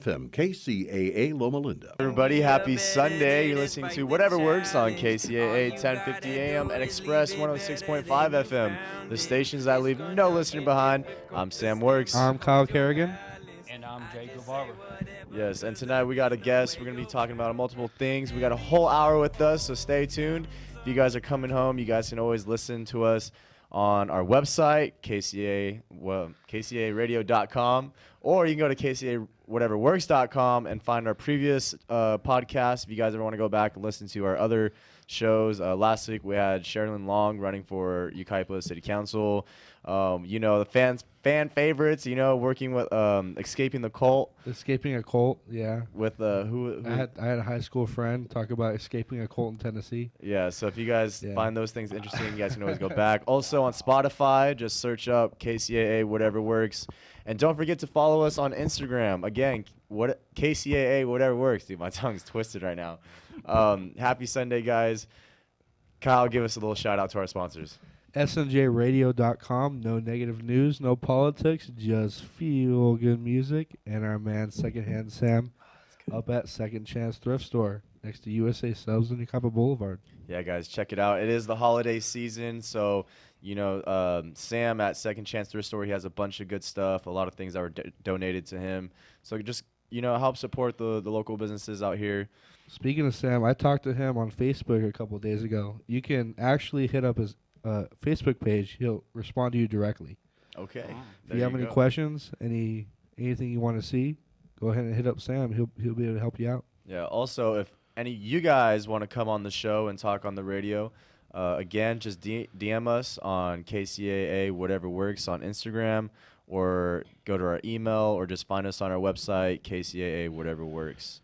FM KCAA Loma Linda. Everybody, happy Sunday. You're listening to Whatever Works on KCAA 1050 AM and Express 106.5 FM, the stations that leave no listener behind. I'm Sam Works. I'm Kyle Kerrigan. And I'm Jay Guevara. Yes, and tonight we got a guest. We're going to be talking about multiple things. We got a whole hour with us, so stay tuned. If you guys are coming home, you guys can always listen to us on our website, KCARadio.com, or you can go to KCAWhateverWorks.com and find our previous podcast if you guys ever want to go back and listen to our other shows. Last week we had Sherilyn Long running for Yucaipa City Council. The fan favorites, working with Escaping the Cult. Escaping a cult, yeah. With who? I had a high school friend talk about escaping a cult in Tennessee. Yeah, so if you guys find those things interesting, you guys can always go back. Also on Spotify, just search up KCAA Whatever Works. And don't forget to follow us on Instagram. Again, KCAA Whatever Works. Dude, my tongue's twisted right now. Happy Sunday, guys. Kyle, give us a little shout out to our sponsors. SNJRadio.com, no negative news, no politics, just feel good music. And our man Secondhand Sam up at Second Chance Thrift Store next to USA Subs and Yucaipa Boulevard. Yeah, guys, check it out. It is the holiday season, so Sam at Second Chance Thrift Store, he has a bunch of good stuff, a lot of things that were donated to him. So just help support the local businesses out here. Speaking of Sam, I talked to him on Facebook a couple of days ago. You can actually hit up his Facebook page. He'll respond to you directly. Okay. If you have any questions, anything you want to see, go ahead and hit up Sam. He'll be able to help you out. Yeah. Also, if any of you guys want to come on the show and talk on the radio, again, just DM us on KCAA Whatever Works on Instagram, or go to our email, or just find us on our website, KCAA Whatever Works.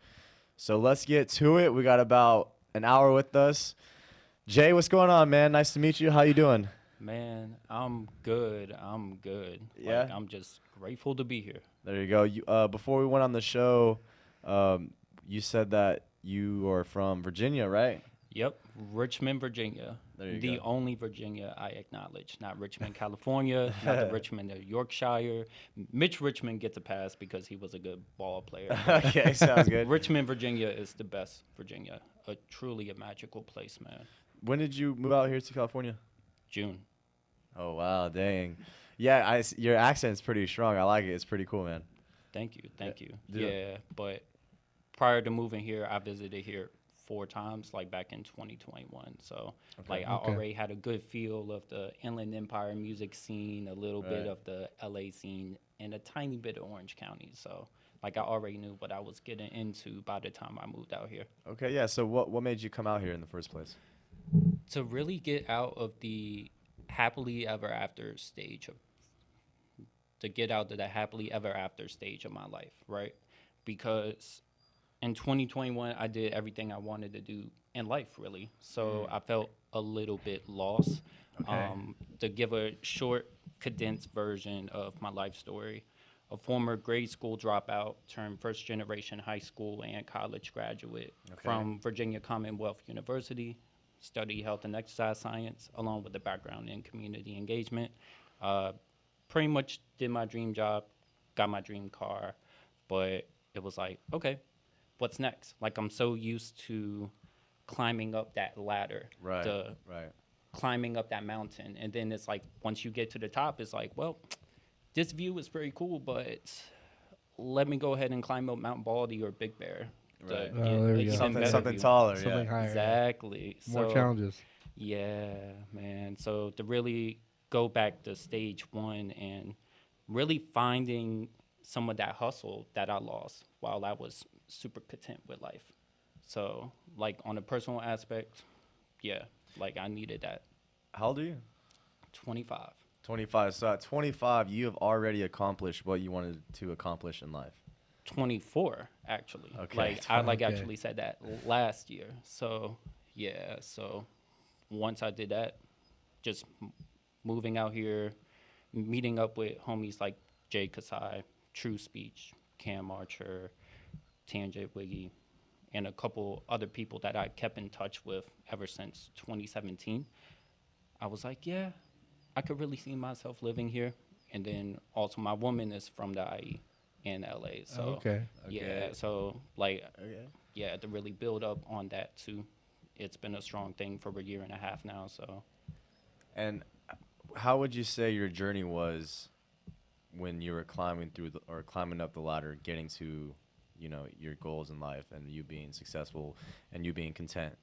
So let's get to it. We got about an hour with us. Jay, what's going on, man? Nice to meet you. How you doing? Man, I'm good. Yeah? I'm just grateful to be here. There you go. Before we went on the show, you said that you are from Virginia, right? Yep, Richmond, Virginia. There you the go. only Virginia I acknowledge. Not Richmond, California, not the Richmond of Yorkshire. Mitch Richmond gets a pass because he was a good ball player. Okay, sounds good. Richmond, Virginia is the best Virginia. Truly a magical place, man. When did you move out here to California? June. Oh, wow, dang. Yeah, your accent's pretty strong. I like it. It's pretty cool, man. Thank you. Yeah. Yeah, but prior to moving here, I visited here 4 times, like back in 2021. So, I already had a good feel of the Inland Empire music scene, a little bit of the LA scene, and a tiny bit of Orange County. So, I already knew what I was getting into by the time I moved out here. Okay, yeah. So what made you come out here in the first place? To really get out of the happily ever after stage of my life, right? Because in 2021, I did everything I wanted to do in life, really. So I felt a little bit lost. Okay. To give a short, condensed version of my life story, a former grade school dropout turned first-generation high school and college graduate from Virginia Commonwealth University, studied health and exercise science, along with a background in community engagement. Pretty much did my dream job, got my dream car, but it was like, okay, what's next? I'm so used to climbing up that ladder, Right. climbing up that mountain, and then it's like once you get to the top, it's like, well, this view is pretty cool, but let me go ahead and climb up Mount Baldy or Big Bear. Right. There you go. Something taller. Something higher. Exactly. More challenges. Yeah, man. So to really go back to stage 1 and really finding some of that hustle that I lost while I was super content with life. So on a personal aspect, yeah, I needed that. How old are you? 25. 25. So at 25, you have already accomplished what you wanted to accomplish in life. 24, actually. Okay. I actually said that last year. So, yeah. So once I did that, just moving out here, meeting up with homies like Jay Kasai, True Speech, Cam Archer, Tangent Wiggy, and a couple other people that I kept in touch with ever since 2017. I was like, yeah, I could really see myself living here. And then also my woman is from the IE. in LA. So Okay. yeah, so like Okay. yeah, to really build up on that too. It's been a strong thing for a year and a half now. So And how would you say your journey was when you were climbing through or climbing up the ladder, getting to, your goals in life and you being successful and you being content?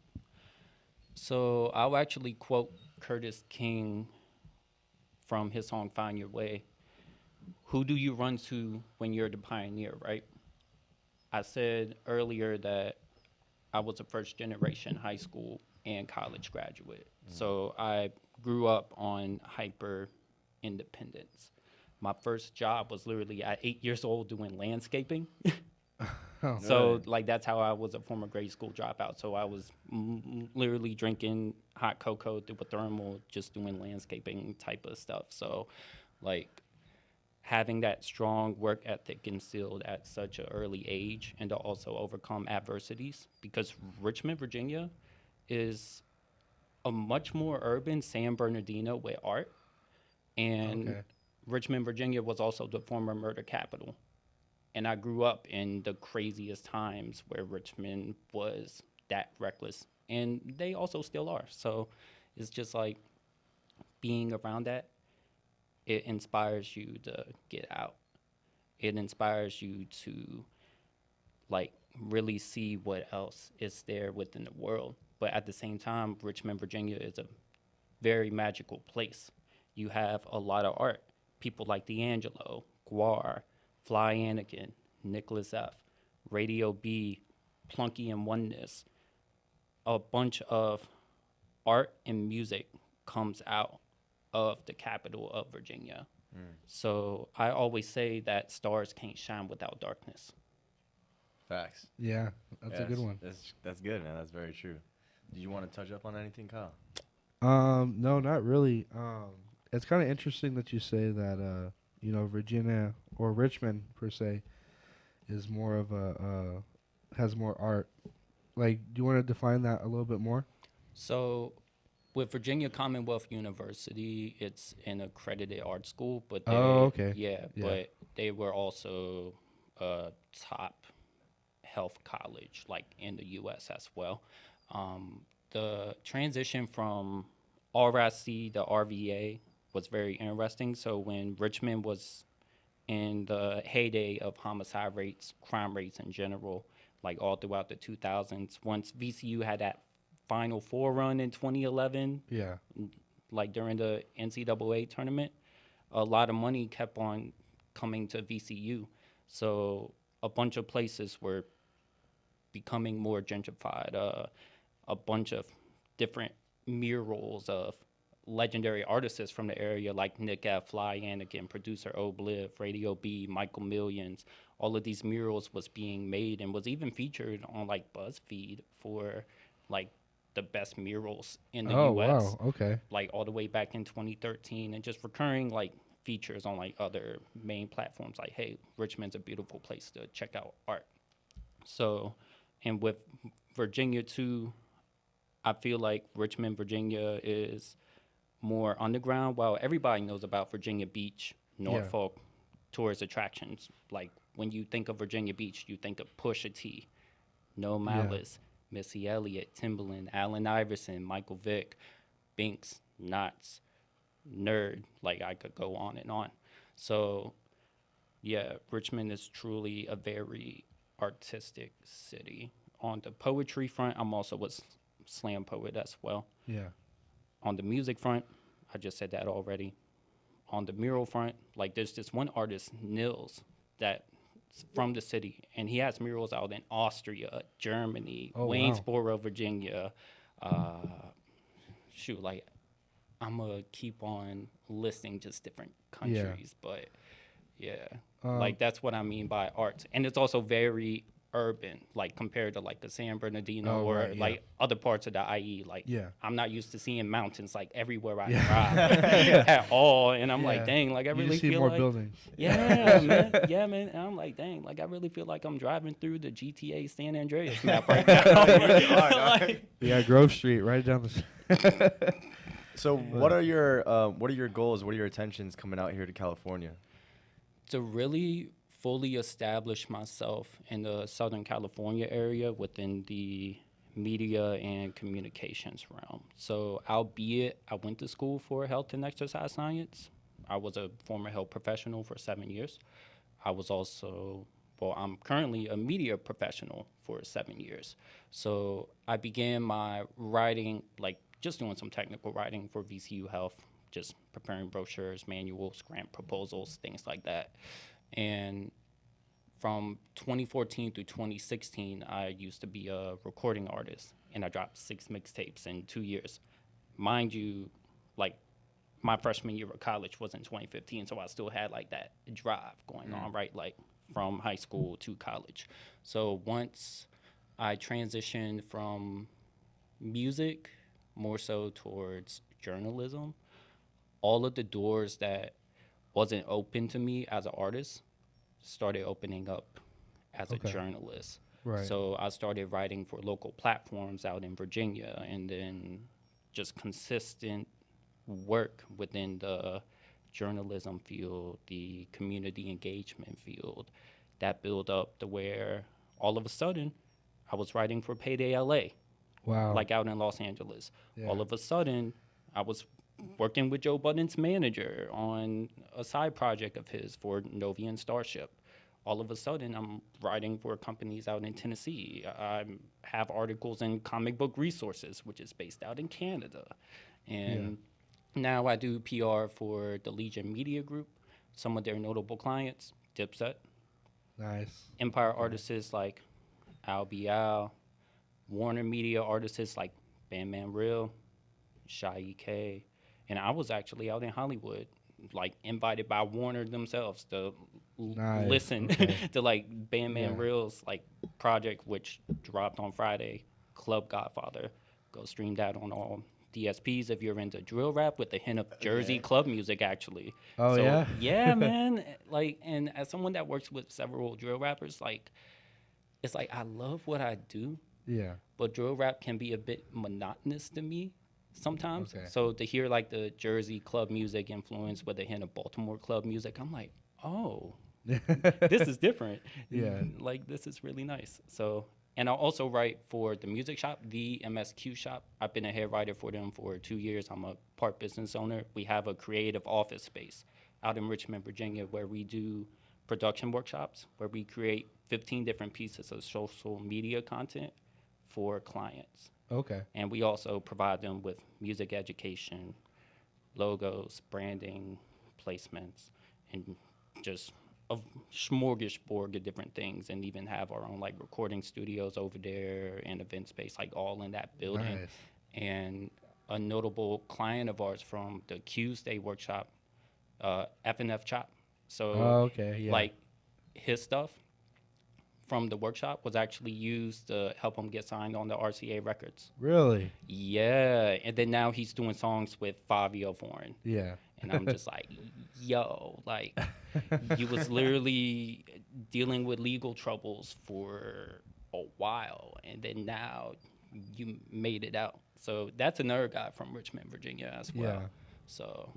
so I'll actually quote Curtis King from his song "Find Your Way." Who do you run to when you're the pioneer, right? I said earlier that I was a first generation high school and college graduate. So I grew up on hyper independence. My first job was literally at 8 years old doing landscaping. Oh. So Really? like that's how I was a former grade school dropout. So I was literally drinking hot cocoa through a thermal, just doing landscaping type of stuff. So like having that strong work ethic instilled at such an early age and to also overcome adversities because Richmond, Virginia is a much more urban San Bernardino with art. And Okay. Richmond, Virginia was also the former murder capital. And I grew up in the craziest times where Richmond was that reckless. And they also still are. So it's just like being around that, it inspires you to get out. It inspires you to like really see what else is there within the world. But at the same time, Richmond, Virginia is a very magical place. You have a lot of art. People like D'Angelo, Guar, Fly Anakin, Nicholas F., Radio B, Plunky and Oneness. A bunch of art and music comes out of the capital of Virginia. So I always say that stars can't shine without darkness. Facts. Yeah, that's a good one. That's good, man. That's very true. Do you want to touch up on anything, Kyle? No, not really. It's kind of interesting that you say that, Virginia or Richmond per se is more of has more art. Like, do you want to define that a little bit more? So with Virginia Commonwealth University, it's an accredited art school, but they, Oh, okay. yeah, Yeah. but they were also a top health college, like in the U.S. as well. The transition from RIC to RVA was very interesting. So when Richmond was in the heyday of homicide rates, crime rates in general, like all throughout the 2000s, once VCU had that Final Four run in 2011, Yeah. like during the NCAA tournament, a lot of money kept on coming to VCU. So a bunch of places were becoming more gentrified. A bunch of different murals of legendary artists from the area like Nick F., Fly Anakin, producer Obliv, Radio B, Michael Millions. All of these murals was being made and was even featured on like BuzzFeed for like the best murals in the Oh, US. wow. Okay. Like all the way back in 2013 and just recurring like features on like other main platforms like, hey, Richmond's a beautiful place to check out art. So, and with Virginia too, I feel like Richmond, Virginia is more underground. While everybody knows about Virginia Beach, Norfolk, tourist attractions. Like when you think of Virginia Beach, you think of Pusha T, No Malice, Missy Elliott, Timbaland, Allen Iverson, Michael Vick, Binks, Knots, Nerd. Like I could go on and on. So yeah, Richmond is truly a very artistic city. On the poetry front, I'm also a slam poet as well. Yeah. On the music front, I just said that already. On the mural front, like there's this one artist, Nils, that's from the city, and he has murals out in Austria, Germany, Oh, wow. Waynesboro, Virginia. Uh, shoot, like I'm gonna keep on listing just different countries, but yeah, like that's what I mean by art, and it's also very urban, like compared to like the San Bernardino Oh, or right, yeah. like other parts of the IE. Like Yeah. I'm not used to seeing mountains like everywhere I Yeah. drive at all, and I'm Yeah. like, dang, like I You really just see feel more like buildings. yeah, man, yeah, man. And I'm like, dang, like I really feel like I'm driving through the GTA San Andreas map right now. Like, Yeah, Grove Street, right down the. So what are your goals? What are your intentions coming out here to California? to really fully established myself in the Southern California area within the media and communications realm. So, albeit I went to school for health and exercise science, I was a former health professional for 7 years. I was also, well, I'm currently a media professional for 7 years. So, I began my writing, like just doing some technical writing for VCU Health, just preparing brochures, manuals, grant proposals, things like that. And from 2014 through 2016, I used to be a recording artist, and I dropped 6 mixtapes in 2 years. Mind you, like my freshman year of college was in 2015, so I still had like that drive going on, right? Like from high school to college. So once I transitioned from music more so towards journalism, all of the doors that wasn't open to me as an artist started opening up as a Okay. journalist. Right. So I started writing for local platforms out in Virginia, and then just consistent work within the journalism field, the community engagement field, that built up to where all of a sudden I was writing for Payday LA, Wow. like out in Los Angeles. Yeah. All of a sudden I was working with Joe Budden's manager on a side project of his for Novi and Starship. All of a sudden, I'm writing for companies out in Tennessee. I have articles in Comic Book Resources, which is based out in Canada. And now I do PR for the Legion Media Group, some of their notable clients, Dipset, Nice. Empire artists like Al Bial, Warner Media artists like Bandman Real, Shy K, and I was actually out in Hollywood, like invited by Warner themselves to Nice. listen Okay. to like Bandman Yeah. Real's like project, which dropped on Friday, Club Godfather. Go stream that on all DSPs if you're into drill rap with a hint of Jersey club music, actually. Oh, So, yeah? yeah, man. Like, and as someone that works with several drill rappers, like, it's like I love what I do, Yeah. but drill rap can be a bit monotonous to me sometimes. Okay. So to hear like the Jersey club music influence with a hint of Baltimore club music, I'm like, oh, this is different. Yeah. Like this is really nice. So, and I also write for the music shop, the MSQ shop. I've been a head writer for them for 2 years. I'm a part business owner. We have a creative office space out in Richmond, Virginia, where we do production workshops, where we create 15 different pieces of social media content for clients. Okay. And we also provide them with music education, logos, branding, placements, and just a smorgasbord of different things, and even have our own like recording studios over there and event space, like all in that building. Nice. And a notable client of ours from the Q Stay workshop, F&F Chop. So Oh, okay. Yeah. like his stuff from the workshop was actually used to help him get signed on the RCA records. Really? Yeah, and then now he's doing songs with Fabio Foreign, Yeah. and I'm just like, yo, like you was literally dealing with legal troubles for a while, and then now you made it out. So that's another guy from Richmond, Virginia, as well. Yeah. So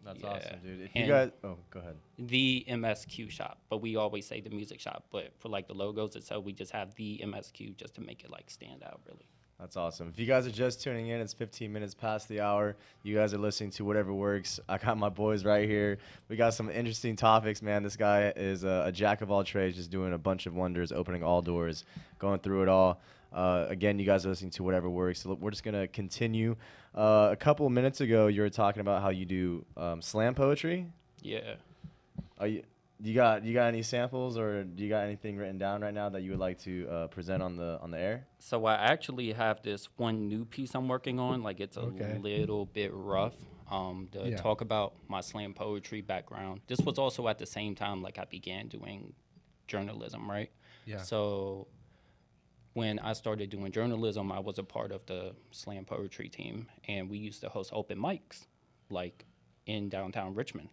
That's yeah. awesome, dude. If you And guys, oh, go ahead. the MSQ shop, but we always say the music shop. But for like the logos itself, we just have the MSQ just to make it like stand out, really. That's awesome. If you guys are just tuning in, it's 15 minutes past the hour. You guys are listening to Whatever Works. I got my boys right here. We got some interesting topics, man. This guy is a jack of all trades, just doing a bunch of wonders, opening all doors, going through it all. Again, you guys are listening to Whatever Works. So we're just going to continue. A couple of minutes ago, you were talking about how you do slam poetry. Yeah. Are you got any samples, or do you got anything written down right now that you would like to present on the air? So I actually have this one new piece I'm working on. Like it's a Okay. little bit rough. To Yeah. talk about my slam poetry background. This was also at the same time like I began doing journalism, right? Yeah. So when I started doing journalism, I was a part of the slam poetry team, and we used to host open mics, like in downtown Richmond.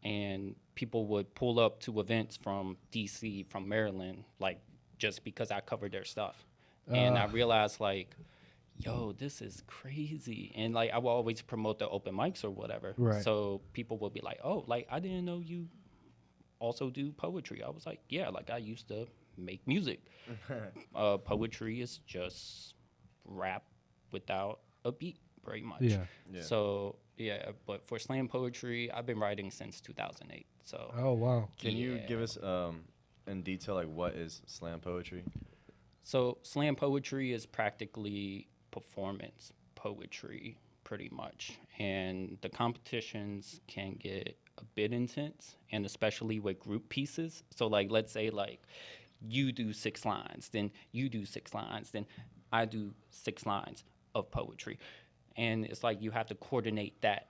And people would pull up to events from DC, from Maryland, like just because I covered their stuff. And I realized, like, yo, this is crazy. And like, I will always promote the open mics or whatever. Right. So people will be like, oh, like, I didn't know you also do poetry. I was like, yeah, like I used to make music. Poetry is just rap without a beat, pretty much. Yeah. Yeah. So yeah, but for slam poetry, I've been writing since 2008. So Oh wow. Can you give yeah. us in detail like what is slam poetry? So slam poetry is practically performance poetry, pretty much, and the competitions can get a bit intense, and especially with group pieces. So like, let's say like you do 6 lines, then you do 6 lines, then I do 6 lines of poetry, and it's like you have to coordinate that.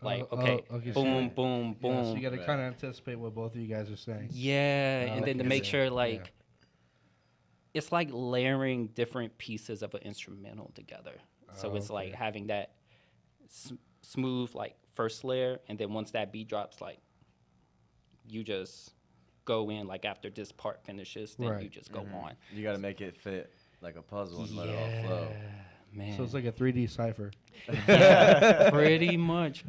Like, okay, Okay. So boom, boom, yeah, so boom. you got to Right. kind of anticipate what both of you guys are saying. Yeah, Oh, and then to okay, make yeah, sure yeah. like it's like layering different pieces of an instrumental together. So Oh, it's like okay. having that smooth like first layer, and then once that beat drops, like you just go in like after this part finishes, then you Right. just go on. You got to make it fit like a puzzle and let it all Yeah, flow. man. So it's like a 3D cipher. yeah, pretty much.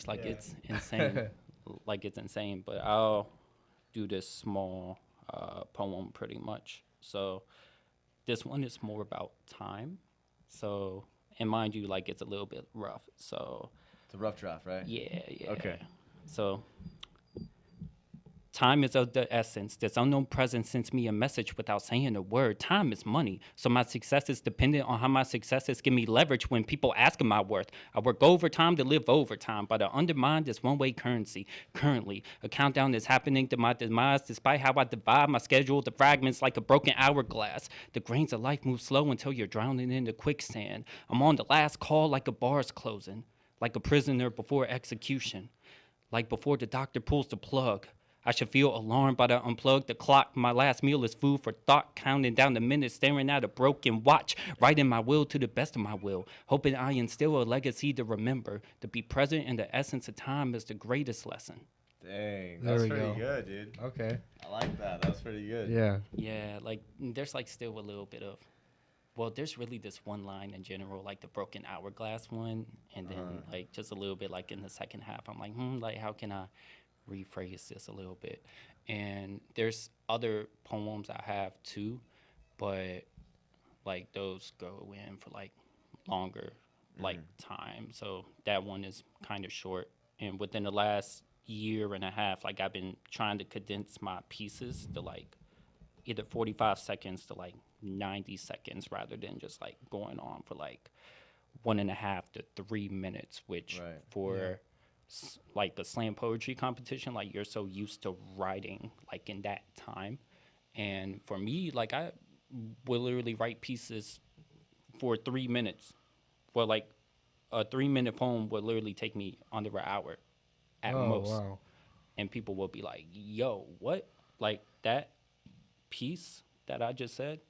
Like Yeah. it's insane. Like it's insane. But I'll do this small poem pretty much. So this one is more about time. So, and mind you, like it's a little bit rough. So, It's a rough draft, right? yeah, yeah. Okay. So, time is of the essence. This unknown presence sends me a message without saying a word. Time is money. So my success is dependent on how my successes give me leverage when people ask my worth. I work overtime to live overtime, but I undermine this one-way currency. Currently, a countdown is happening to my demise despite how I divide my schedule to fragments like a broken hourglass. The grains of life move slow until you're drowning in the quicksand. I'm on the last call like a bar's closing, like a prisoner before execution, like before the doctor pulls the plug. I should feel alarmed by the unplugged the clock. My last meal is food for thought, counting down the minutes, staring at a broken watch, writing my will to the best of my will, hoping I instill a legacy to remember. To be present in the essence of time is the greatest lesson. Dang, There that's we pretty go. good, dude. Okay. I like that. That was pretty good. Yeah. Yeah, like there's like still a little bit of, well, there's really this one line in general, like the broken hourglass one, and then like just a little bit like in the second half, I'm like, like how can I rephrase this a little bit? And there's other poems I have too, but like those go in for like longer like time. So that one is kind of short. And within the last year and a half, like I've been trying to condense my pieces to like either 45 seconds to like 90 seconds rather than just like going on for like 1.5 to 3 minutes, which Right. for like a slam poetry competition, like you're so used to writing like in that time. And for me, like I will literally write pieces for 3 minutes. Well, like a 3 minute poem would literally take me under an hour at Oh most. wow. And people will be like, yo, what? Like that piece that I just said,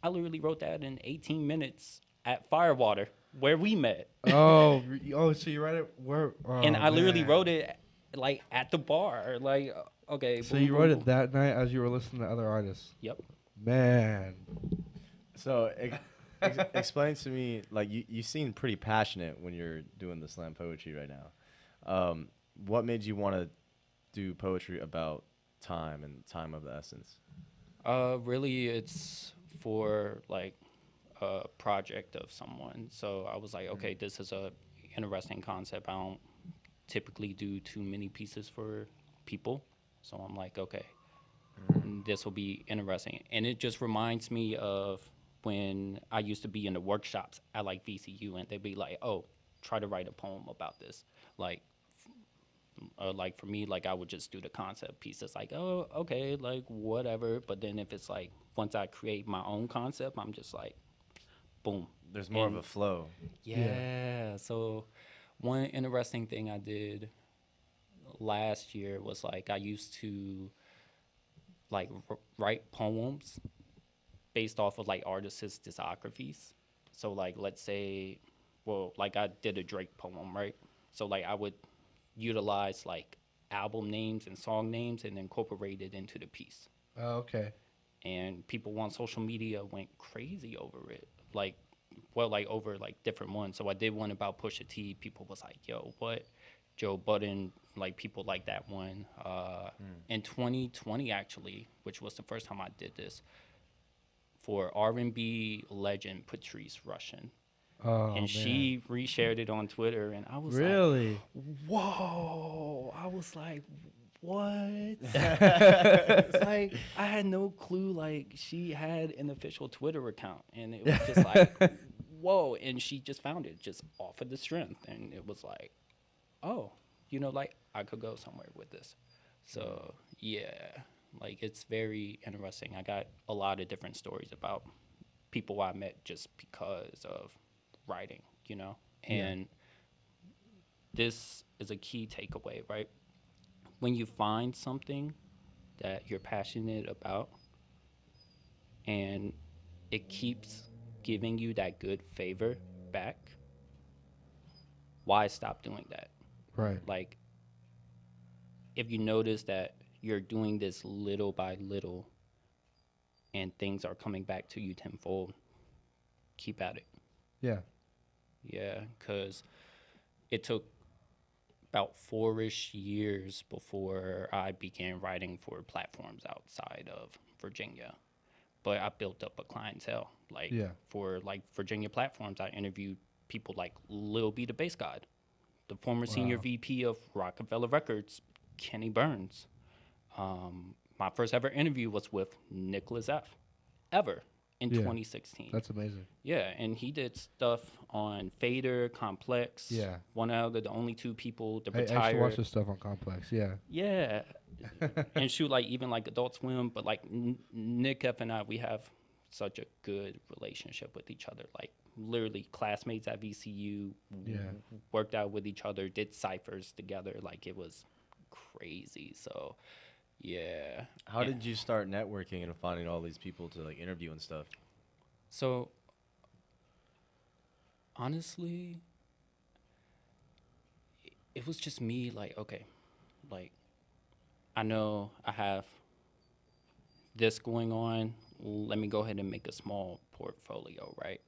I literally wrote that in 18 minutes at Firewater, where we met. Oh. So you write it where? Oh, And I literally man. wrote it like at the bar. Like, okay. So boom, you boom, wrote boom. it that night as you were listening to other artists. Yep. Man. So explain to me, like you seem pretty passionate when you're doing the slam poetry right now. What made you want to do poetry about time and time of the essence? Really, it's for like a project of someone. So I was like, okay, this is a interesting concept. I don't typically do too many pieces for people. So I'm like, okay, this will be interesting. And it just reminds me of when I used to be in the workshops at like VCU, and they'd be like, oh, try to write a poem about this. Like for me, like I would just do the concept pieces, like, oh, okay, like whatever. But then if it's like once I create my own concept, I'm just like, boom. There's more of And a flow. yeah. So one interesting thing I did last year was like I used to like write poems based off of like artists' discographies. So like let's say, well, like I did a Drake poem, right? So like I would utilize like album names and song names and incorporate it into the piece. Oh, okay. And people on social media went crazy over it. Like over like different ones. So I did one about Pusha T. People was like, yo, what? Joe Budden, like people like that one. In 2020, actually, which was the first time I did this, for R&B legend Patrice Rushen. Oh And man. she reshared it on Twitter, and I was Really? like, whoa. I was like, what? It's like, I had no clue, like, she had an official Twitter account. And it was just like, whoa. And she just found it just off of the strength. And it was like, oh, like, I could go somewhere with this. So, yeah, like, it's very interesting. I got a lot of different stories about people I met just because of writing, And this is a key takeaway, right? When you find something that you're passionate about and it keeps giving you that good favor back, why stop doing that? Right. Like, if you notice that you're doing this little by little and things are coming back to you tenfold, keep at it. Yeah. Yeah, because it took about 4-ish years before I began writing for platforms outside of Virginia. But I built up a clientele. Like, for like Virginia platforms, I interviewed people like Lil B the Bass God, the former senior VP of Rockefeller Records, Kenny Burns. My first ever interview was with Nicholas F. ever in 2016. That's amazing. Yeah, and he did stuff on Fader, Complex. Yeah. One out of the only two people to I retire. used to watch this stuff on Complex. Yeah. Yeah. And shoot, like, even like Adult Swim, but like Nick F and I, we have such a good relationship with each other. Like, literally classmates at VCU, worked out with each other, did ciphers together. Like, it was crazy. So, yeah. How did you start networking and finding all these people to like interview and stuff? So, honestly, it was just me, like, okay, like, I know I have this going on. Let me go ahead and make a small portfolio, right?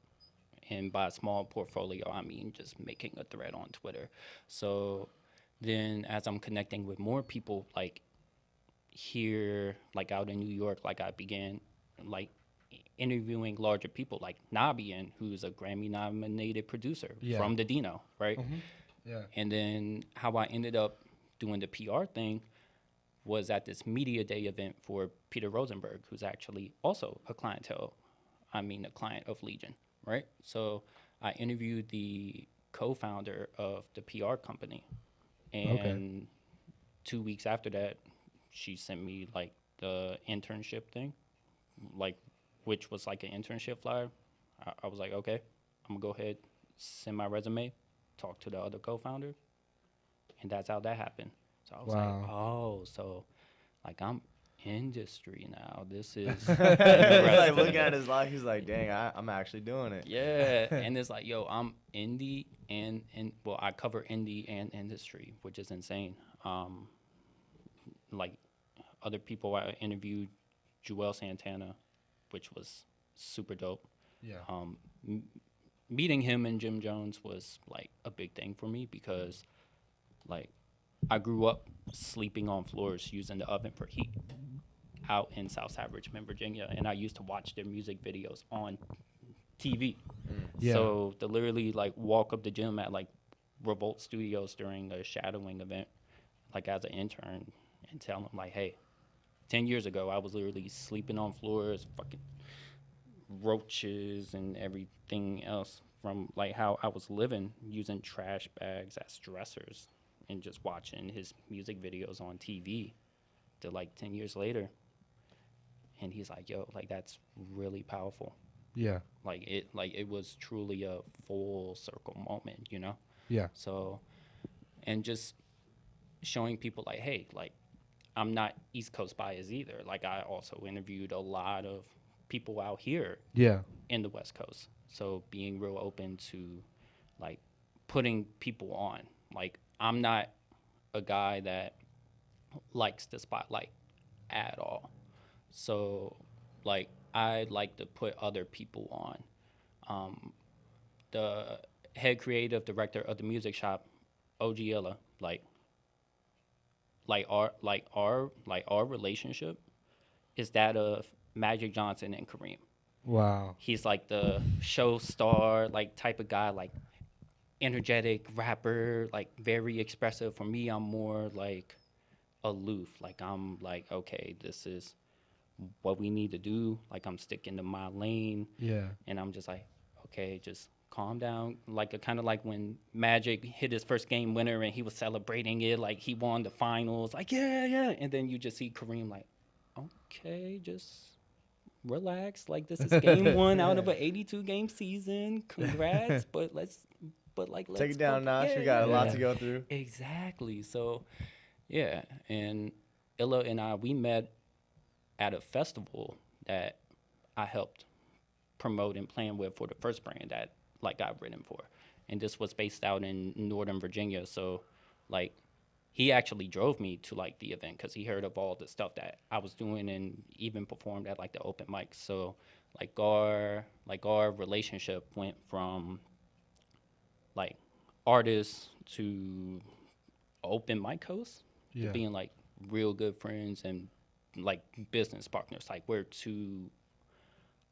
And by small portfolio, I mean just making a thread on Twitter. So then as I'm connecting with more people, like here, like out in New York, like I began like interviewing larger people like Nabian, who's a Grammy nominated producer from the Dino, right? Yeah. And then how I ended up doing the PR thing was at this media day event for Peter Rosenberg, who's actually also a client of Legion, right? So I interviewed the co-founder of the PR company, and 2 weeks after that, she sent me like the internship thing, like which was like an internship flyer. I was like, okay, I'm gonna go ahead, send my resume, talk to the other co-founder, and that's how that happened. So I was like, oh, so like I'm industry now. This is He's like looking at his life. He's like, dang, I'm actually doing it. Yeah, and it's like, yo, I'm indie and well, I cover indie and industry, which is insane. Like other people I interviewed, Joel Santana, which was super dope. Yeah. Meeting him and Jim Jones was like a big thing for me because like I grew up sleeping on floors using the oven for heat out in Southside Richmond, Virginia, and I used to watch their music videos on TV. Yeah. So to literally like walk up the gym at like Revolt Studios during a shadowing event, like as an intern, and tell them like, hey, 10 years ago I was literally sleeping on floors, fucking roaches and everything else from like how I was living using trash bags as dressers and just watching his music videos on TV to like 10 years later. And he's like, yo, like that's really powerful. Yeah. Like it was truly a full circle moment, you know? Yeah. So, and just showing people like, hey, like I'm not East Coast biased either. Like I also interviewed a lot of people out here in the West Coast. So being real open to like putting people on. Like I'm not a guy that likes the spotlight at all. So like I like to put other people on. The head creative director of the music shop OGilla, our relationship is that of Magic Johnson and Kareem. Wow. He's like the show star, like type of guy, like energetic rapper, like very expressive. For me, I'm more like aloof. Like I'm like, okay, this is what we need to do. Like I'm sticking to my lane. Yeah. And I'm just like, okay, just calm down. Like kind of like when Magic hit his first game winner and he was celebrating it, like he won the finals. Like yeah. And then you just see Kareem like, okay, just relax. Like this is game one out of an 82 game season. Congrats, but let's Take it down a notch. We got a lot to go through. Exactly. So yeah, and Illa and I, we met at a festival that I helped promote and plan with for the first brand that like I've written for, and this was based out in Northern Virginia. So like he actually drove me to like the event because he heard of all the stuff that I was doing and even performed at like the open mics. So like our relationship went from like artists to open mic hosts to being like real good friends and like business partners. Like we're two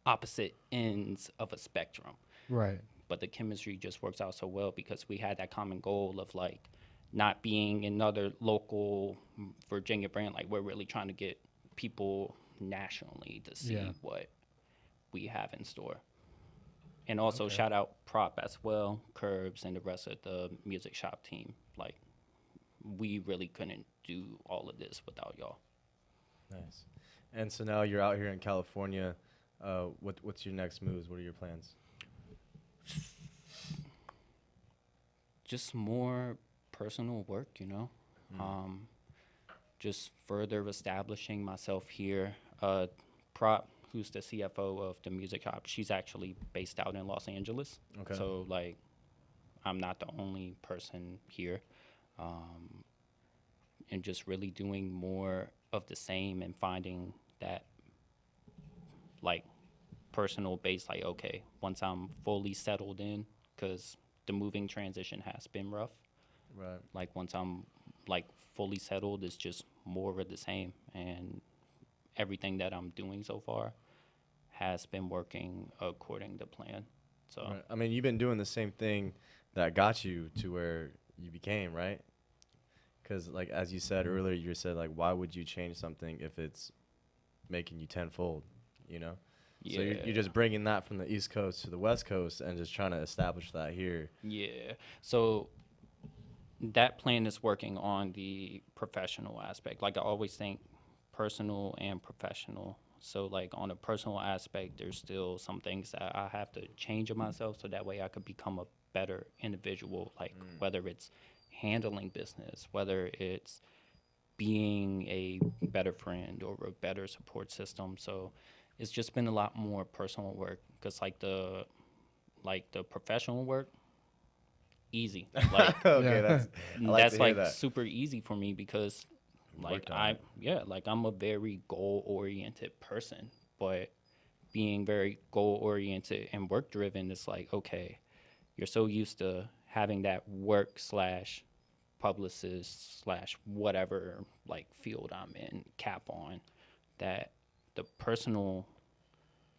opposite ends of a spectrum. Right. But the chemistry just works out so well because we had that common goal of like not being another local Virginia brand. Like we're really trying to get people nationally to see what we have in store. And also shout out Prop as well, Curbs, and the rest of the music shop team. Like we really couldn't do all of this without y'all. Nice. And so now you're out here in California. What's your next moves? What are your plans? Just more personal work, you know. Just further establishing myself here. Prop, who's the CFO of the music shop, she's actually based out in Los Angeles. Okay. So like, I'm not the only person here. And just really doing more of the same and finding that like personal base, like, okay, once I'm fully settled in, because the moving transition has been rough. Right. Like once I'm like fully settled, it's just more of the same. And everything that I'm doing so far has been working according to plan. So, right. I mean, you've been doing the same thing that got you to where you became, right? Because, like, as you said earlier, you said, like, why would you change something if it's making you tenfold, you know? yeah. So you're just bringing that from the East Coast to the West Coast and just trying to establish that here. Yeah. So that plan is working on the professional aspect. Like I always think personal and professional. So like on a personal aspect, there's still some things that I have to change in myself so that way I could become a better individual, like whether it's handling business, whether it's being a better friend or a better support system. So it's just been a lot more personal work because like the professional work, easy. Like Okay, that's like super easy for me because like I'm a very goal oriented person, but being very goal oriented and work driven is like, okay, you're so used to having that work / publicist / whatever like field I'm in cap on, that the personal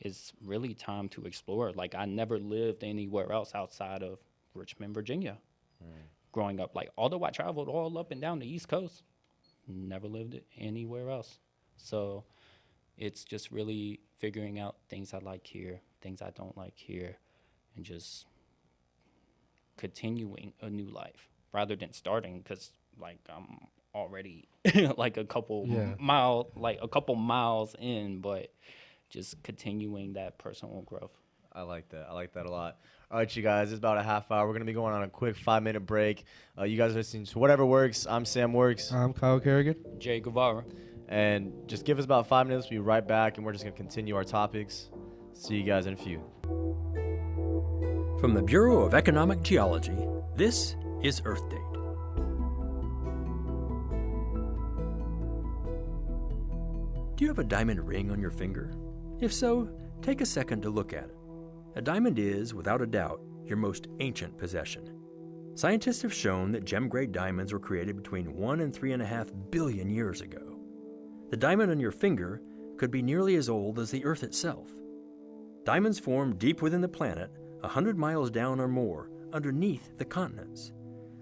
is really time to explore. Like I never lived anywhere else outside of Richmond, Virginia. Growing up, like although I traveled all up and down the East Coast, never lived anywhere else. So it's just really figuring out things I like here, things I don't like here, and just continuing a new life rather than starting, because like I'm already like a couple miles in, but just continuing that personal growth. I like that. I like that a lot. All right, you guys, it's about a half hour. We're going to be going on a quick 5-minute break. You guys are listening to Whatever Works. I'm Sam Works. I'm Kyle Kerrigan. Jay Guevara. And just give us about 5 minutes. We'll be right back, and we're just going to continue our topics. See you guys in a few. From the Bureau of Economic Geology, this is Earth Date. Do you have a diamond ring on your finger? If so, take a second to look at it. A diamond is, without a doubt, your most ancient possession. Scientists have shown that gem-grade diamonds were created between 1 and 3.5 billion years ago. The diamond on your finger could be nearly as old as the Earth itself. Diamonds form deep within the planet, 100 miles down or more, underneath the continents.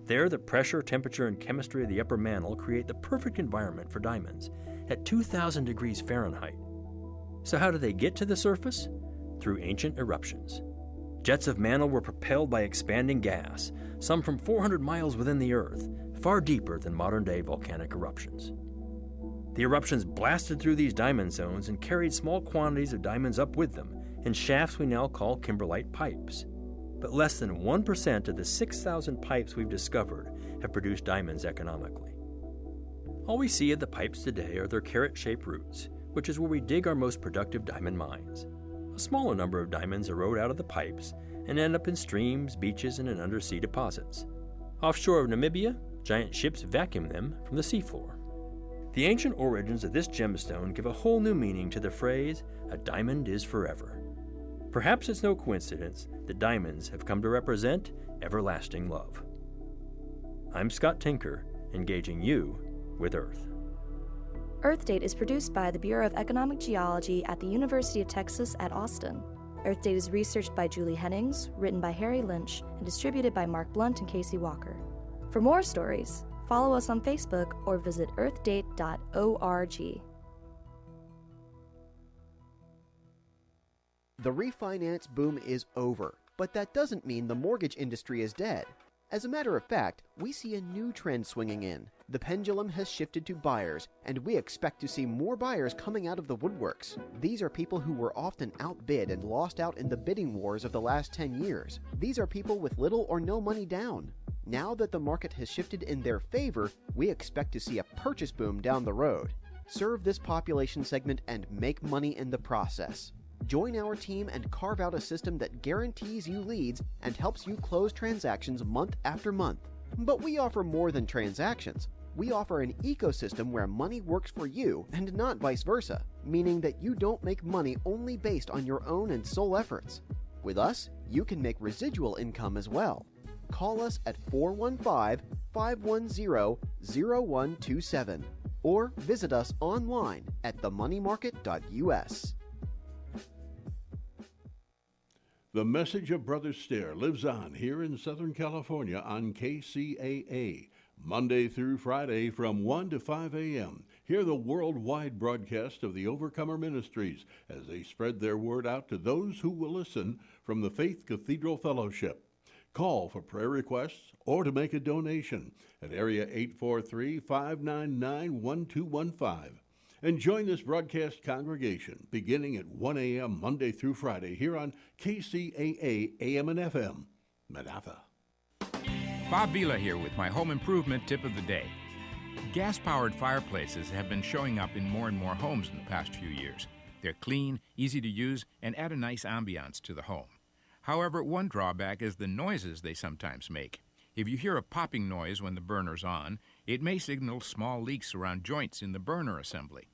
There, the pressure, temperature, and chemistry of the upper mantle create the perfect environment for diamonds at 2,000 degrees Fahrenheit. So how do they get to the surface? Through ancient eruptions. Jets of mantle were propelled by expanding gas, some from 400 miles within the Earth, far deeper than modern-day volcanic eruptions. The eruptions blasted through these diamond zones and carried small quantities of diamonds up with them in shafts we now call kimberlite pipes. But less than 1% of the 6,000 pipes we've discovered have produced diamonds economically. All we see of the pipes today are their carrot-shaped roots, which is where we dig our most productive diamond mines. A smaller number of diamonds erode out of the pipes and end up in streams, beaches, and in undersea deposits. Offshore of Namibia, giant ships vacuum them from the seafloor. The ancient origins of this gemstone give a whole new meaning to the phrase, "a diamond is forever." Perhaps it's no coincidence that diamonds have come to represent everlasting love. I'm Scott Tinker, engaging you with Earth. Earth Date is produced by the Bureau of Economic Geology at the University of Texas at Austin. Earth Date is researched by Julie Hennings, written by Harry Lynch, and distributed by Mark Blunt and Casey Walker. For more stories, follow us on Facebook or visit earthdate.org. The refinance boom is over, but that doesn't mean the mortgage industry is dead. As a matter of fact, we see a new trend swinging in. The pendulum has shifted to buyers, and we expect to see more buyers coming out of the woodworks. These are people who were often outbid and lost out in the bidding wars of the last 10 years. These are people with little or no money down. Now that the market has shifted in their favor, we expect to see a purchase boom down the road. Serve this population segment and make money in the process. Join our team and carve out a system that guarantees you leads and helps you close transactions month after month. But we offer more than transactions. We offer an ecosystem where money works for you and not vice versa, meaning that you don't make money only based on your own and sole efforts. With us, you can make residual income as well. Call us at 415-510-0127 or visit us online at themoneymarket.us. The message of Brother Stair lives on here in Southern California on KCAA, Monday through Friday from 1 to 5 a.m. Hear the worldwide broadcast of the Overcomer Ministries as they spread their word out to those who will listen from the Faith Cathedral Fellowship. Call for prayer requests or to make a donation at area 843-599-1215. And join this broadcast congregation beginning at 1 a.m. Monday through Friday here on KCAA AM and FM, Manatha. Bob Vila here with my home improvement tip of the day. Gas-powered fireplaces have been showing up in more and more homes in the past few years. They're clean, easy to use, and add a nice ambiance to the home. However, one drawback is the noises they sometimes make. If you hear a popping noise when the burner's on, it may signal small leaks around joints in the burner assembly.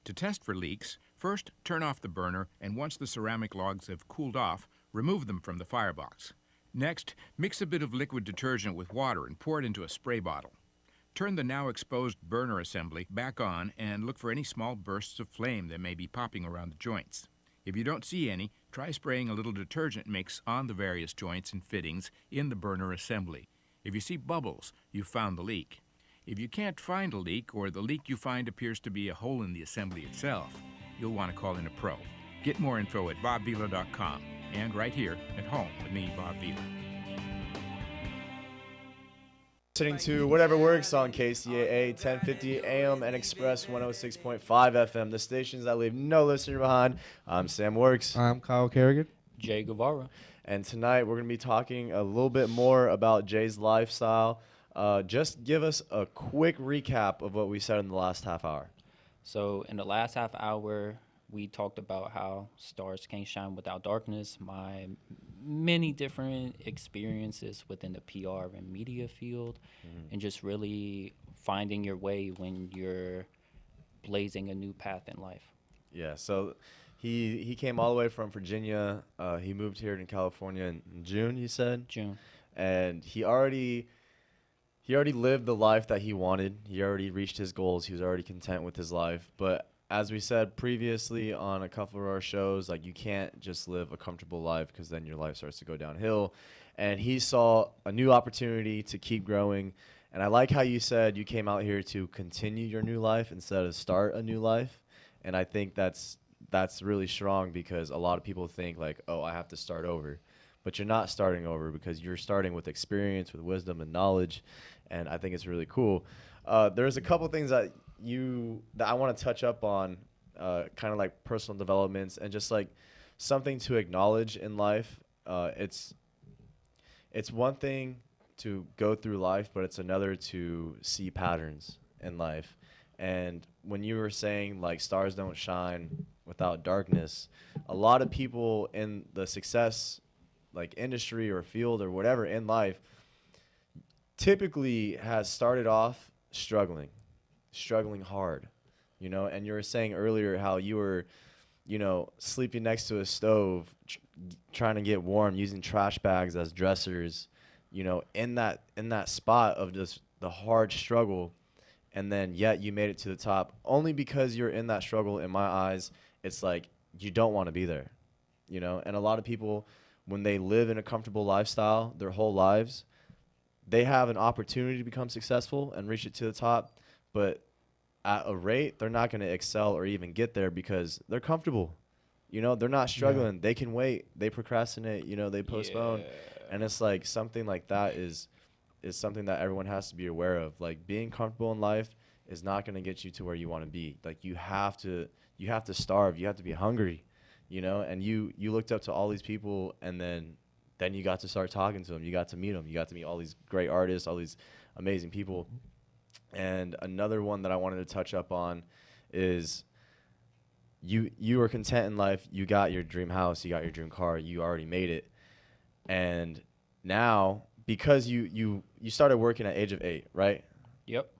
To test for leaks, first turn off the burner, and once the ceramic logs have cooled off, remove them from the firebox. Next, mix a bit of liquid detergent with water and pour it into a spray bottle. Turn the now exposed burner assembly back on and look for any small bursts of flame that may be popping around the joints. If you don't see any, try spraying a little detergent mix on the various joints and fittings in the burner assembly. If you see bubbles, you've found the leak. If you can't find a leak, or the leak you find appears to be a hole in the assembly itself, you'll want to call in a pro. Get more info at bobvila.com and right here at home with me, Bob Vila. Listening to Whatever Works on KCAA 1050 AM and Express 106.5 FM, the stations that leave no listener behind. I'm Sam Works. I'm Kyle Kerrigan. Jay Guevara. And tonight we're going to be talking a little bit more about Jay's lifestyle. Just give us a quick recap of what we said in the last half hour. So in the last half hour, we talked about how stars can't shine without darkness, my many different experiences within the PR and media field, and just really finding your way when you're blazing a new path in life. Yeah, so he came all the way from Virginia. He moved here in California in June, he said. June. and he already lived the life that he wanted. He already reached his goals. He was already content with his life. But as we said previously on a couple of our shows, like, you can't just live a comfortable life, because then your life starts to go downhill. And he saw a new opportunity to keep growing. And I like how you said you came out here to continue your new life instead of start a new life. And I think that's really strong, because a lot of people think like, oh, I have to start over. But you're not starting over, because you're starting with experience, with wisdom and knowledge. And I think it's really cool. There's a couple things that I want to touch up on, kind of like personal developments and just like something to acknowledge in life. It's one thing to go through life, but it's another to see patterns in life. And when you were saying like stars don't shine without darkness, a lot of people in the success like industry or field or whatever in life typically has started off struggling hard, and you were saying earlier how you were, sleeping next to a stove, trying to get warm, using trash bags as dressers, in that spot of just the hard struggle. And then yet you made it to the top only because you're in that struggle. In my eyes, it's like you don't want to be there, and a lot of people, when they live in a comfortable lifestyle their whole lives, they have an opportunity to become successful and reach it to the top, but at a rate, they're not going to excel or even get there because they're comfortable. They're not struggling. Yeah. They can wait. They procrastinate. They postpone. Yeah. And it's like something like that is something that everyone has to be aware of. Like, being comfortable in life is not going to get you to where you want to be. Like, you have to starve. You have to be hungry, and you looked up to all these people, and then you got to start talking to them. You got to meet them. You got to meet all these great artists, all these amazing people. And another one that I wanted to touch up on is you were content in life. You got your dream house. You got your dream car. You already made it. And now, because you started working at age of 8, right? Yep.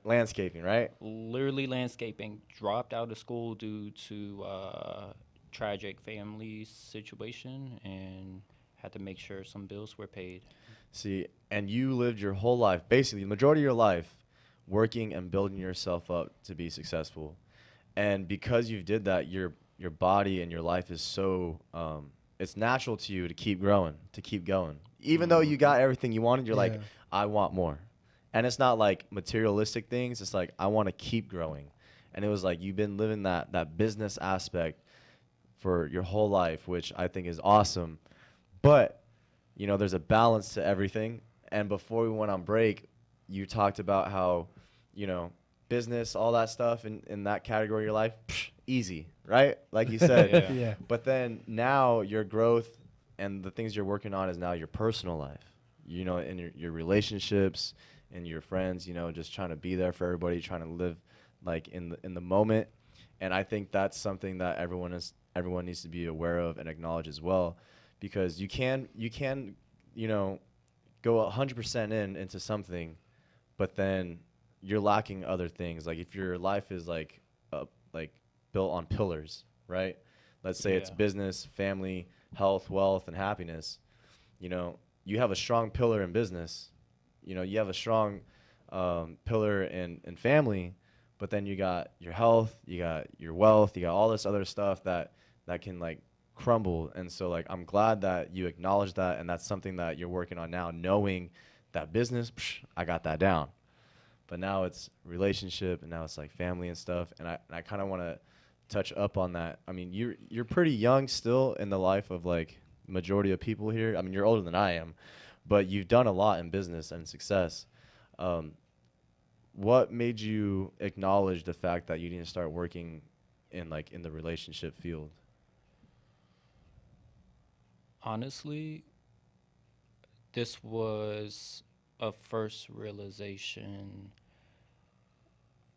Landscaping, right? Literally landscaping. Dropped out of school due to tragic family situation, and had to make sure some bills were paid. See, and you lived your whole life, basically the majority of your life, working and building yourself up to be successful. And because you did that, your body and your life is so it's natural to you to keep growing, to keep going. Even though you got everything you wanted, you're like, I want more. And it's not like materialistic things. It's like, I want to keep growing. And it was like, you've been living that business aspect for your whole life, which I think is awesome. But, there's a balance to everything. And before we went on break, you talked about how, business, all that stuff in that category of your life, easy, right? Like you said. Yeah. But then now your growth and the things you're working on is now your personal life, in your relationships and your friends, just trying to be there for everybody, trying to live like in the moment. And I think that's something that everyone needs to be aware of and acknowledge as well, because you can go 100% into something, but then you're lacking other things. Like, if your life is like built on pillars, right? Let's say it's business, family, health, wealth, and happiness. You have a strong pillar in business. You have a strong pillar in family, but then you got your health, you got your wealth, you got all this other stuff that can like crumble. And so like, I'm glad that you acknowledge that, and that's something that you're working on now, knowing that business, I got that down. But now it's relationship, and now it's like family and stuff. And I kind of want to touch up on that. I mean, you're pretty young still in the life of like majority of people here. I mean, you're older than I am, but you've done a lot in business and success. What made you acknowledge the fact that you need to start working in the relationship field? Honestly, this was a first realization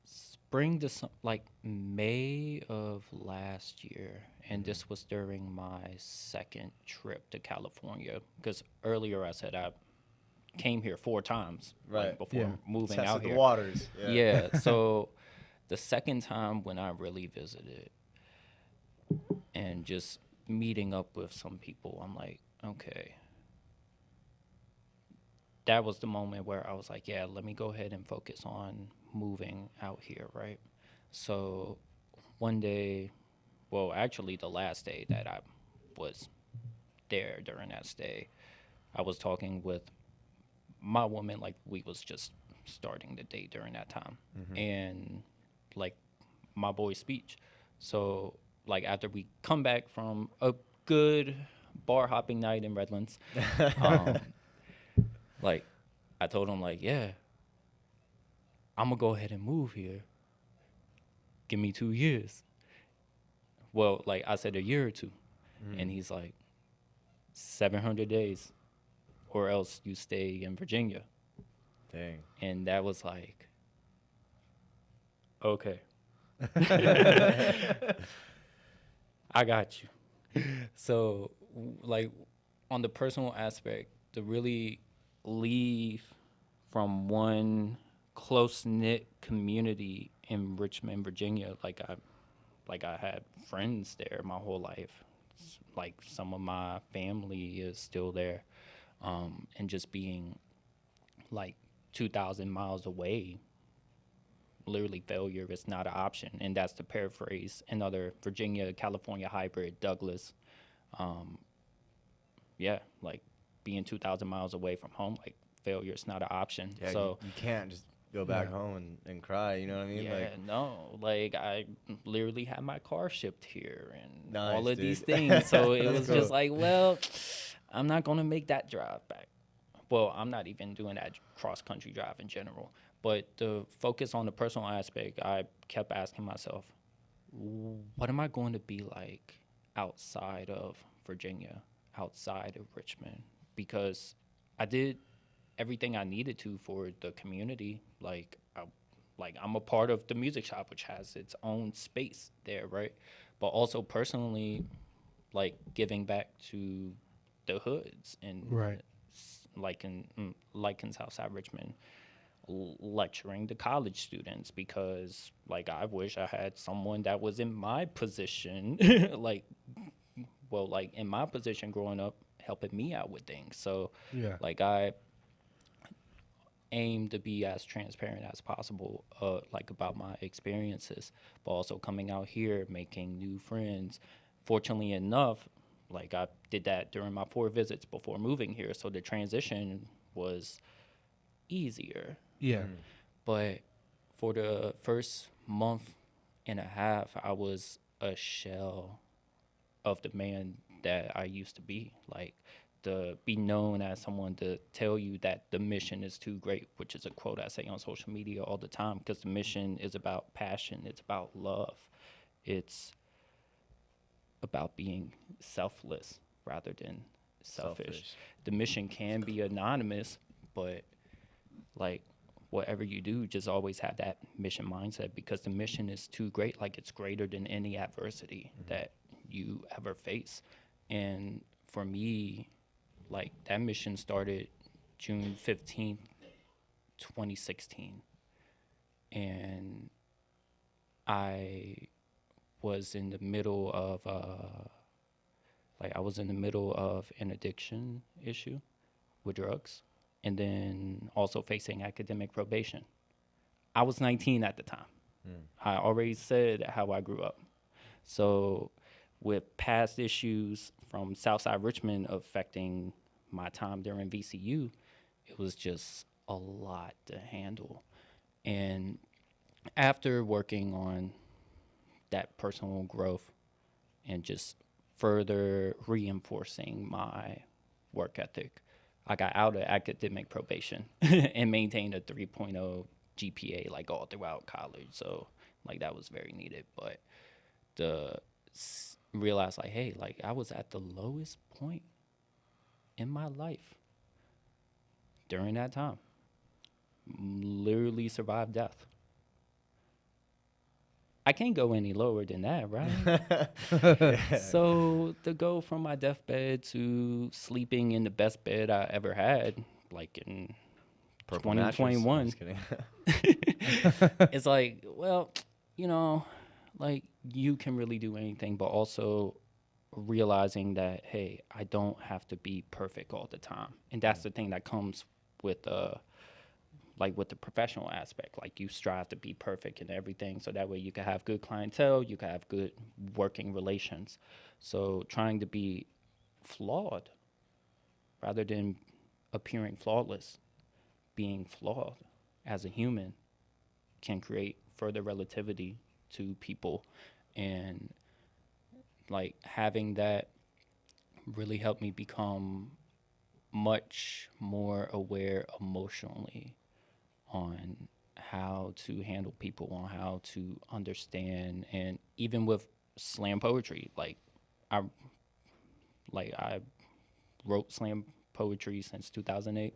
spring to like May of last year, and this was during my second trip to California, because earlier I said I came here 4 times before moving Tested out the here. waters. Yeah. So the second time when I really visited and just meeting up with some people, I'm like, okay, that was the moment where I was like, yeah, let me go ahead and focus on moving out here, right? So one day, well, actually the last day that I was there during that stay, I was talking with my woman, like we was just starting the date during that time. And like my boy's speech. So like after we come back from a good bar hopping night in Redlands, um, like I told him like, yeah, I'm gonna go ahead and move here. Give me 2 years. Well, like I said, a year or two. And he's like, 700 days, or else you stay in Virginia. Dang. And that was like, okay. I got you. So, like, on the personal aspect, to really leave from one close knit community in Richmond, Virginia, like I had friends there my whole life. Like some of my family is still there, and just being like 2,000 miles away, literally failure is not an option. And that's to paraphrase another Virginia, California hybrid, Douglas. Yeah, like being 2,000 miles away from home, like failure is not an option. Yeah, So you can't just go back home and cry, you know what I mean? yeah, Like, no, like I literally had my car shipped here and Nice, all of these dude. things. So it That's was cool. just like, well, I'm not gonna make that drive back. Well, I'm not even doing that cross country drive in general. But the focus on the personal aspect, I kept asking myself, what am I going to be like outside of Virginia, outside of Richmond? Because I did everything I needed to for the community. Like I'm a part of the music shop, which has its own space there, right? But also personally, like giving back to the hoods and Right. like in Southside Richmond, lecturing to college students, because like I wish I had someone that was in my position, like in my position growing up, helping me out with things. So Yeah. like I aim to be as transparent as possible, like about my experiences, but also coming out here, making new friends. Fortunately enough, like I did that during my 4 visits before moving here, so the transition was easier. Yeah. But for the first month and a half, I was a shell of the man that I used to be. Like, to be known as someone to tell you that the mission is too great, which is a quote I say on social media all the time, because the mission is about passion, it's about love, it's about being selfless rather than selfish. The mission can be anonymous, but like whatever you do, just always have that mission mindset, because the mission is too great. Like, it's greater than any adversity that you ever face. And for me, like, that mission started June 15th, 2016. And I was in the middle of an addiction issue with drugs, and then also facing academic probation. I was 19 at the time. I already said how I grew up. So with past issues from Southside Richmond affecting my time during VCU, it was just a lot to handle. And after working on that personal growth and just further reinforcing my work ethic, I got out of academic probation and maintained a 3.0 GPA like all throughout college. So like that was very needed. But to realize like, hey, like I was at the lowest point in my life during that time. Literally survived death. I can't go any lower than that, right? So to go from my deathbed to sleeping in the best bed I ever had, like in Purple mattress. 2021, I'm just kidding. it's like, well, you know, like you can really do anything, but also realizing that, hey, I don't have to be perfect all the time. And that's the thing that comes with with the professional aspect. Like you strive to be perfect in everything, so that way you can have good clientele, you can have good working relations. So trying to be flawed rather than appearing flawless, being flawed as a human can create further relativity to people. And like having that really helped me become much more aware emotionally on how to handle people, on how to understand. And even with slam poetry, I I wrote slam poetry since 2008.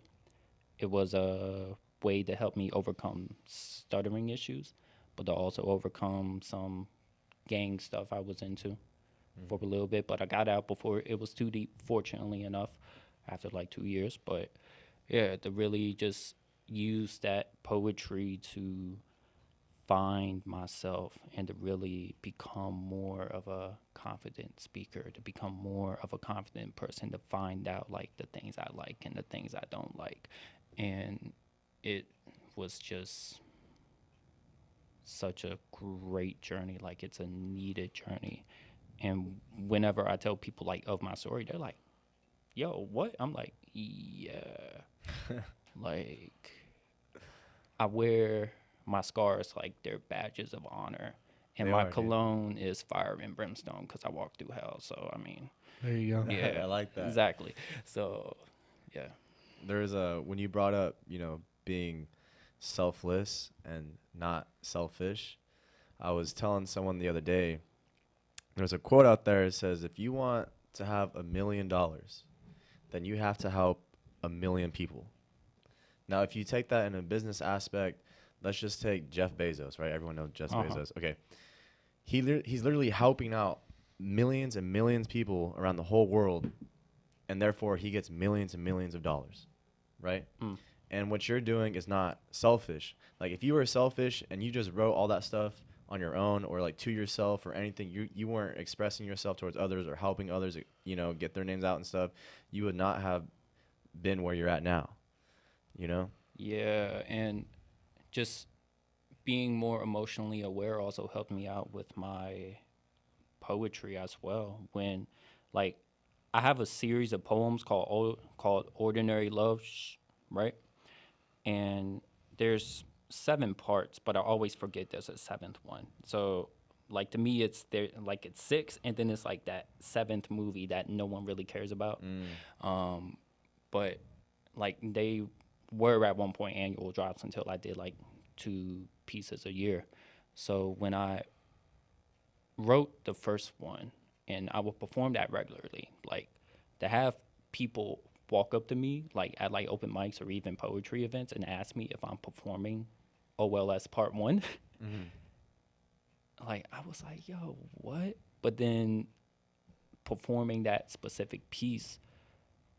It was a way to help me overcome stuttering issues, but to also overcome some gang stuff I was into for a little bit. But I got out before it was too deep, fortunately enough, after like 2 years. But yeah, to really just use that poetry to find myself and to really become more of a confident speaker, to become more of a confident person, to find out like the things I like and the things I don't like. And it was just such a great journey. Like it's a needed journey. And whenever I tell people like of my story, they're like, yo, what? I'm like, yeah. Like I wear my scars like they're badges of honor, and They my are, dude. cologne is fire and brimstone because I walked through hell. So I mean, There you go. yeah, I like that. exactly. So yeah, There's when you brought up, being selfless and not selfish. I was telling someone the other day, there's a quote out there that says, if you want to have $1 million, then you have to help 1 million people. Now, if you take that in a business aspect, let's just take Jeff Bezos, right? Everyone knows Jeff Bezos. Okay. He's literally helping out millions and millions of people around the whole world, and therefore he gets millions and millions of dollars, right? And what you're doing is not selfish. Like if you were selfish and you just wrote all that stuff on your own or like to yourself or anything, you weren't expressing yourself towards others or helping others, get their names out and stuff, you would not have been where you're at now, yeah, and just being more emotionally aware also helped me out with my poetry as well. When like I have a series of poems called Ordinary Love, right? And there's 7 parts, but I always forget there's a 7th one. So like to me it's 6, and then it's like that 7th movie that no one really cares about. But like they were at one point annual drops until I did like 2 pieces a year. So when I wrote the first one and I would perform that regularly, like to have people walk up to me like at like open mics or even poetry events and ask me if I'm performing OLS Part 1. Like I was like, yo, what? But then performing that specific piece,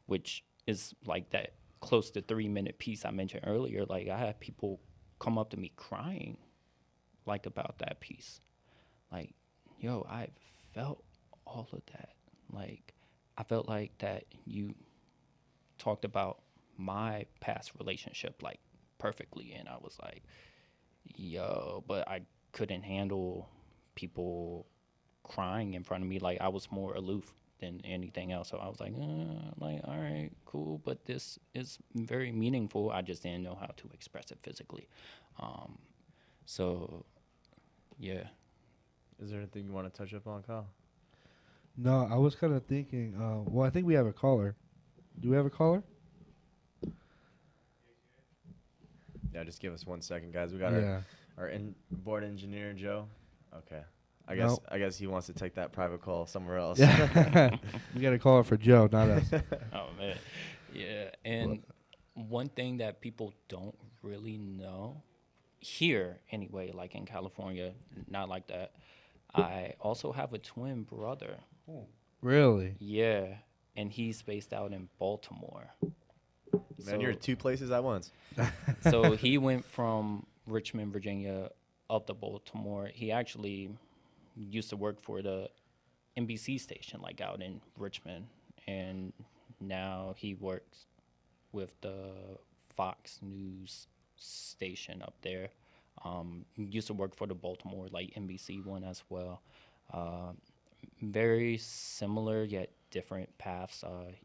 which is like that close to 3-minute piece I mentioned earlier, like I had people come up to me crying like about that piece. Like, yo, I felt all of that. Like I felt like that you talked about my past relationship like perfectly, and I was like, yo, but I couldn't handle people crying in front of me. Like I was more aloof than anything else. So I was like, all right, cool, but this is very meaningful. I just didn't know how to express it physically. So yeah. Is there anything you want to touch up on, Kyle? No, I was kind of thinking. Well, I think we have a caller. Do we have a caller? Yeah, just give us 1 second, guys. We got our board engineer, Joe. Okay. I guess he wants to take that private call somewhere else. Yeah. We got a caller for Joe, not us. Oh man. Yeah. And one thing that people don't really know here anyway, like in California, not like that, I also have a twin brother. Really? Yeah. And he's based out in Baltimore. Man, you're 2 places at once. So he went from Richmond, Virginia, up to Baltimore. He actually used to work for the NBC station, like out in Richmond, and now he works with the Fox News station up there. Used to work for the Baltimore, like NBC one as well. Very similar yet different paths.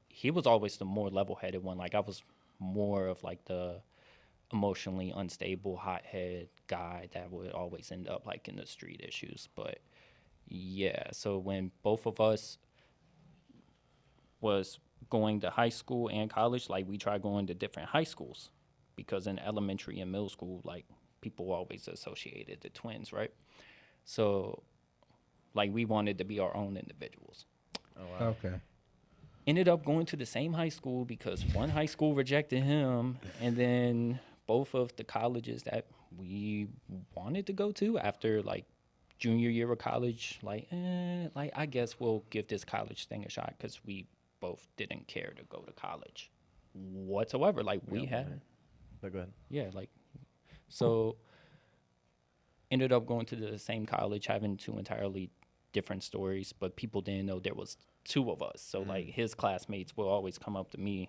He was always the more level-headed one. Like I was more of like the emotionally unstable, hothead guy that would always end up like in the street issues. But yeah, so when both of us was going to high school and college, like we tried going to different high schools because in elementary and middle school, like people always associated the twins, right? So like we wanted to be our own individuals. Oh, wow. Okay. Ended up going to the same high school because one high school rejected him, and then both of the colleges that we wanted to go to after like junior year of college, like I guess we'll give this college thing a shot because we both didn't care to go to college whatsoever. Like we had, But go ahead. yeah, like so ended up going to the same college, having two entirely different stories, but people didn't know there was two of us. So like his classmates will always come up to me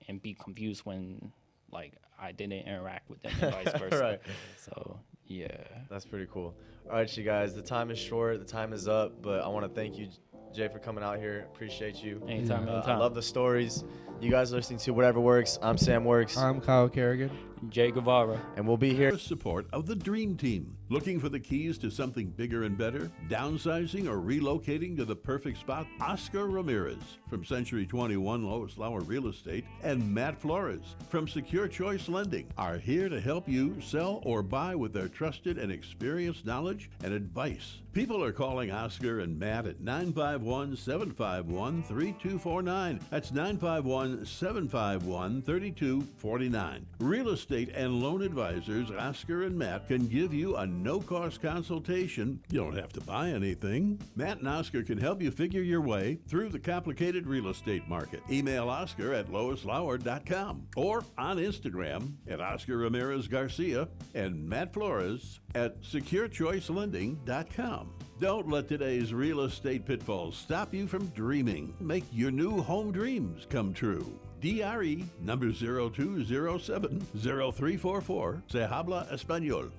and be confused when like I didn't interact with them and vice versa. Right. So yeah. That's pretty cool. All right, you guys, the time is short, the time is up, but I want to thank you, Jay, for coming out here. Appreciate you. Anytime, I anytime. love the stories. You guys are listening to Whatever Works. I'm Sam Works, I'm Kyle Kerrigan. Jay Guevara. and we'll be here. Support of the Dream Team. Looking for the keys to something bigger and better? Downsizing or relocating to the perfect spot? Oscar Ramirez from Century 21 Lois Lauer Real Estate and Matt Flores from Secure Choice Lending are here to help you sell or buy with their trusted and experienced knowledge and advice. People are calling Oscar and Matt at 951-751-3249. That's 951-751-3249. Real estate and loan advisors Oscar and Matt can give you a no-cost consultation. You don't have to buy anything. Matt and Oscar can help you figure your way through the complicated real estate market. Email Oscar at loislauer.com or on Instagram at Oscar Ramirez Garcia and Matt Flores at securechoicelending.com. Don't let today's real estate pitfalls stop you from dreaming. Make your new home dreams come true. DRE number 0207-0344. Se habla español.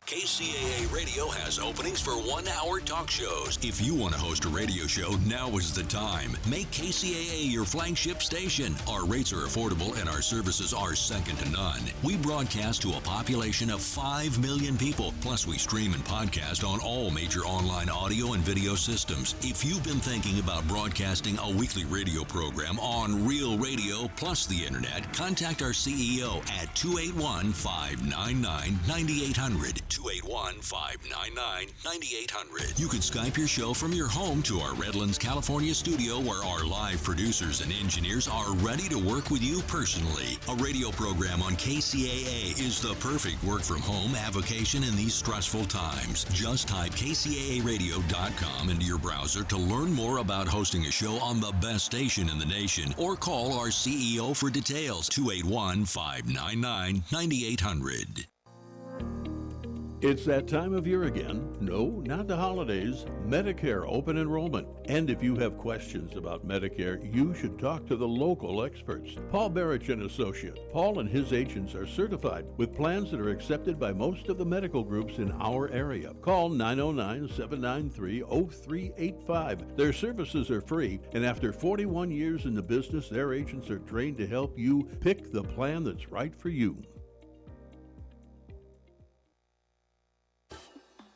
KCAA Radio has openings for 1-hour talk shows. If you want to host a radio show, now is the time. Make KCAA your flagship station. Our rates are affordable and our services are second to none. We broadcast to a population of 5 million people. Plus, we stream and podcast on all major online audio and video systems. If you've been thinking about broadcasting a weekly radio program on real radio plus the internet, contact our CEO at 281-599-9800. 281-599-9800. You can Skype your show from your home to our Redlands, California studio where our live producers and engineers are ready to work with you personally. A radio program on KCAA is the perfect work from home avocation in these stressful times. Just type kcaaradio.com into your browser to learn more about hosting a show on the best station in the nation or call our CEO for details. 281-599-9800. It's that time of year again. No, not the holidays. Medicare open enrollment. And if you have questions about Medicare, you should talk to the local experts. Paul Barrich and Associates. Paul and his agents are certified with plans that are accepted by most of the medical groups in our area. Call 909-793-0385. Their services are free, and after 41 years in the business, their agents are trained to help you pick the plan that's right for you.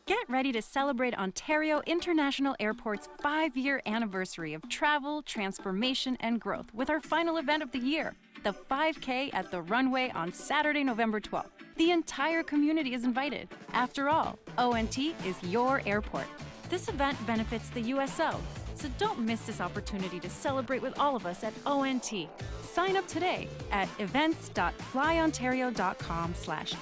Get ready to celebrate Ontario International Airport's 5-year anniversary of travel, transformation, and growth with our final event of the year, the 5K at the runway on Saturday, November 12th. The entire community is invited. After all, ONT is your airport. This event benefits the USO, so don't miss this opportunity to celebrate with all of us at ONT. Sign up today at events.flyontario.com/ONT.